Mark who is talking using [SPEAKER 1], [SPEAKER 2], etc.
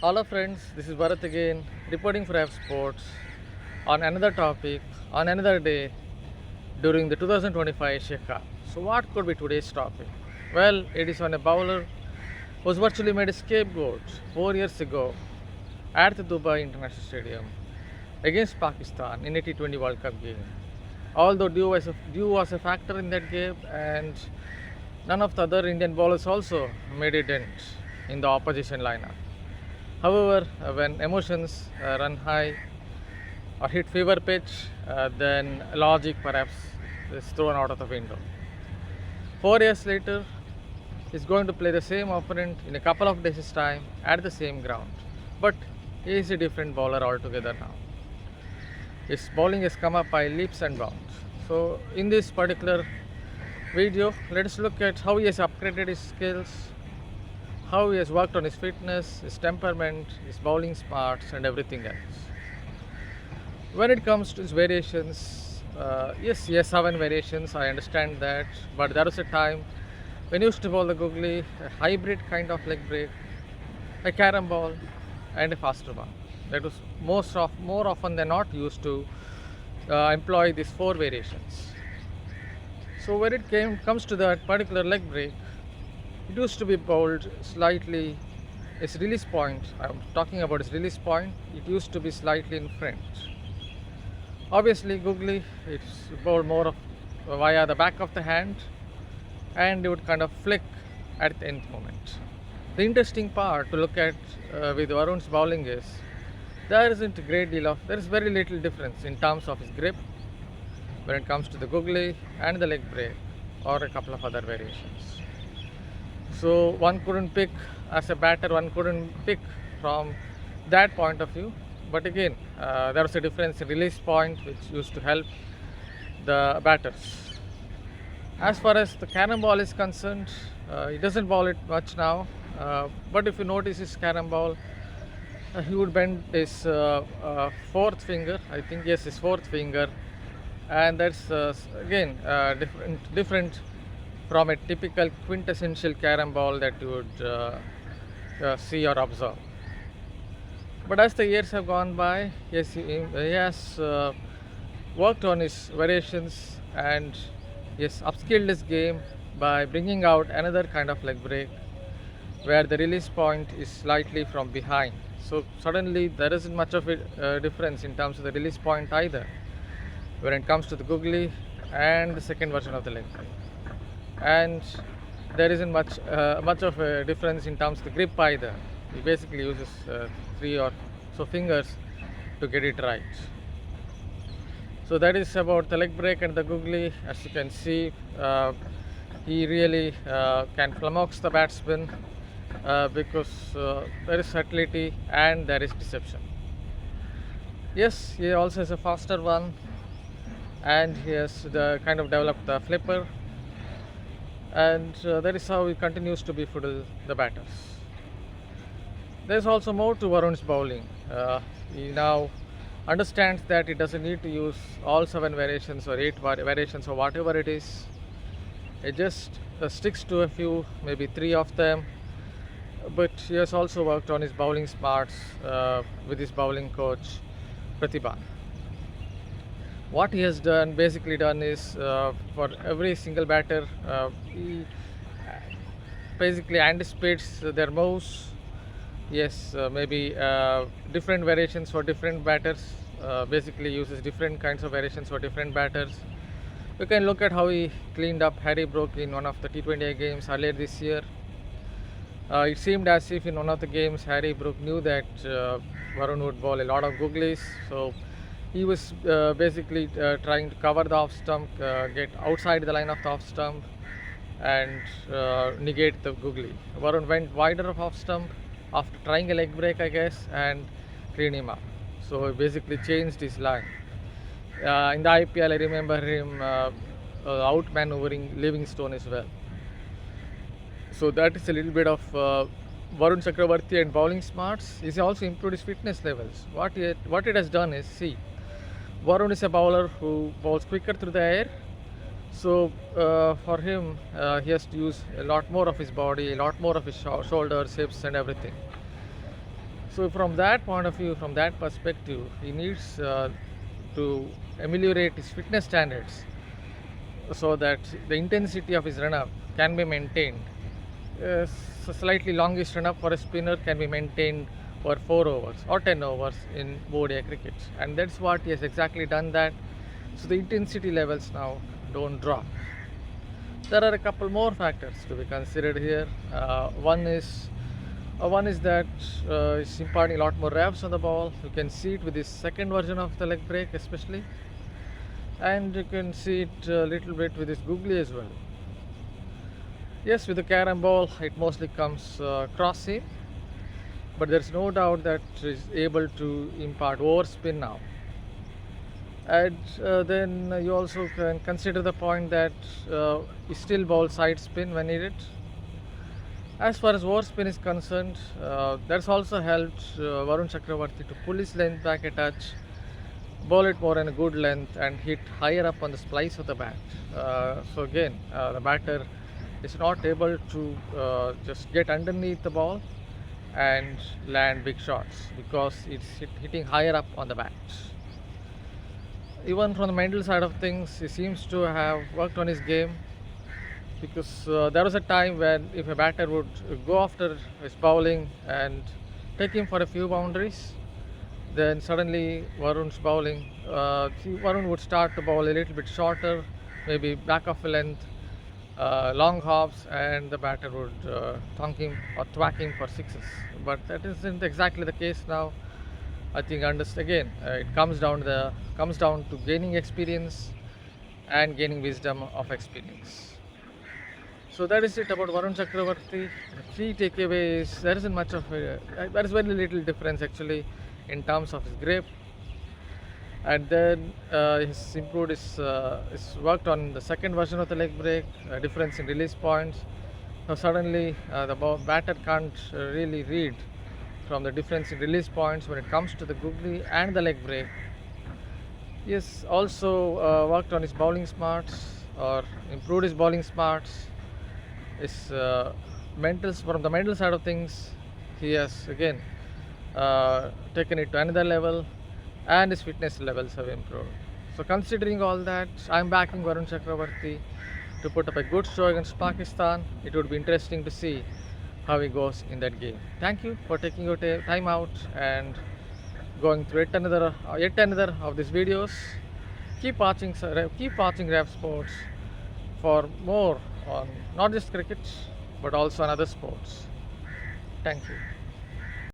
[SPEAKER 1] Hello friends, this is Bharath again, reporting for Revsportz on another topic, on another day during the 2025 Asia Cup. So what could be today's topic? Well, it is on a bowler who was virtually made a scapegoat 4 years ago at the Dubai International Stadium against Pakistan in a T20 World Cup game. Although dew was a factor in that game, and none of the other Indian bowlers also made a dent in the opposition lineup. However, when emotions run high or hit fever pitch, then logic perhaps is thrown out of the window. 4 years later, he's going to play the same opponent in a couple of days' time at the same ground. But he is a different bowler altogether now. His bowling has come up by leaps and bounds. So, in this particular video, let us look at how he has upgraded his skills, how he has worked on his fitness, his temperament, his bowling smarts, and everything else. When it comes to his variations, yes, he has 7 variations, I understand that, but there was a time when he used to bowl the googly, a hybrid kind of leg break, a carom ball, and a faster one. That was more often than not used to employ these 4 variations. So when it comes to that particular leg break, it used to be bowled slightly, its release point, I'm talking about its release point, it used to be slightly in front. Obviously, googly, it's bowled more via the back of the hand, and it would kind of flick at the end moment. The interesting part to look at with Varun's bowling is there is very little difference in terms of his grip when it comes to the googly and the leg break or a couple of other variations. So one couldn't pick, as a batter, one couldn't pick from that point of view. But again, there was a difference in release point which used to help the batters. As far as the cannonball is concerned, he doesn't bowl it much now. But if you notice his carom ball, he would bend his fourth finger, I think, yes, his fourth finger, and that's again different from a typical quintessential carom ball that you would see or observe. But as the years have gone by, yes, he has worked on his variations, and he has upskilled his game by bringing out another kind of leg break where the release point is slightly from behind. So suddenly there isn't much of a difference in terms of the release point either when it comes to the googly and the second version of the leg break. And there isn't much of a difference in terms of the grip either. He basically uses 3 or so fingers to get it right. So that is about the leg break and the googly. As you can see, he really can flummox the batsman because there is subtlety and there is deception. Yes, he also has a faster one, and he has developed the flipper, and that is how he continues to befuddle the batters. There is also more to Varun's bowling. He now understands that he doesn't need to use all 7 variations or 8 variations or whatever it is. He just sticks to a few, maybe 3 of them. But he has also worked on his bowling smarts with his bowling coach Pratibha. What he has basically done is for every single batter, he basically anticipates their moves. Yes, maybe different variations for different batters, basically uses different kinds of variations for different batters. You can look at how he cleaned up Harry Brook in one of the T20 games earlier this year. It seemed as if in one of the games Harry Brook knew that Varun would bowl a lot of googlies, so he was basically trying to cover the off stump, get outside the line of the off stump, and negate the googly. Varun went wider of off stump after trying a leg break, I guess, and cleaned him up. So he basically changed his line. In the IPL, I remember him outmaneuvering Livingstone as well. So that is a little bit of Varun Chakravarthy and bowling smarts. He's also improved his fitness levels. What it has done is, see, Varun is a bowler who bowls quicker through the air. So for him, he has to use a lot more of his body, a lot more of his shoulders, hips and everything. So from that point of view, from that perspective, he needs to ameliorate his fitness standards so that the intensity of his run-up can be maintained. Slightly longish run-up for a spinner can be maintained for 4 overs or 10 overs in ODI cricket, and that's what he has exactly done that. So the intensity levels now don't drop. There are a couple more factors to be considered here. One is that it's imparting a lot more revs on the ball. You can see it with this second version of the leg break especially, and you can see it a little bit with this googly as well. Yes, with the carom ball it mostly comes cross seam, but there's no doubt that it is able to impart overspin now. And then you also can consider the point that you still bowl side spin when needed. As far as overspin is concerned, that's also helped Varun Chakravarthy to pull his length back a touch, bowl it more in a good length, and hit higher up on the splice of the bat. So again, the batter is not able to just get underneath the ball and land big shots because it's hitting higher up on the bat. Even from the mental side of things, he seems to have worked on his game, because there was a time when if a batter would go after his bowling and take him for a few boundaries, then suddenly Varun's bowling, Varun would start to bowl a little bit shorter, maybe back of a length, long hops, and the batter would thunk him or thwack him for sixes. But that isn't exactly the case now. I think again it comes down to gaining experience and gaining wisdom of experience. So that is it about Varun Chakravarthy. The key takeaway is there isn't much of there is very little difference actually in terms of his grip, and then he's improved his worked on the second version of the leg break, difference in release points. Now suddenly the batter can't really read from the difference in release points when it comes to the googly and the leg break. He has also worked on his bowling smarts, or improved his bowling smarts. His from the mental side of things, he has again taken it to another level, and his fitness levels have improved. So considering all that, I'm backing Varun Chakravarthy to put up a good show against Pakistan. It would be interesting to see how he goes in that game. Thank you for taking your time out and going through yet another of these videos. Keep watching Revsportz for more on not just cricket but also on other sports. Thank you.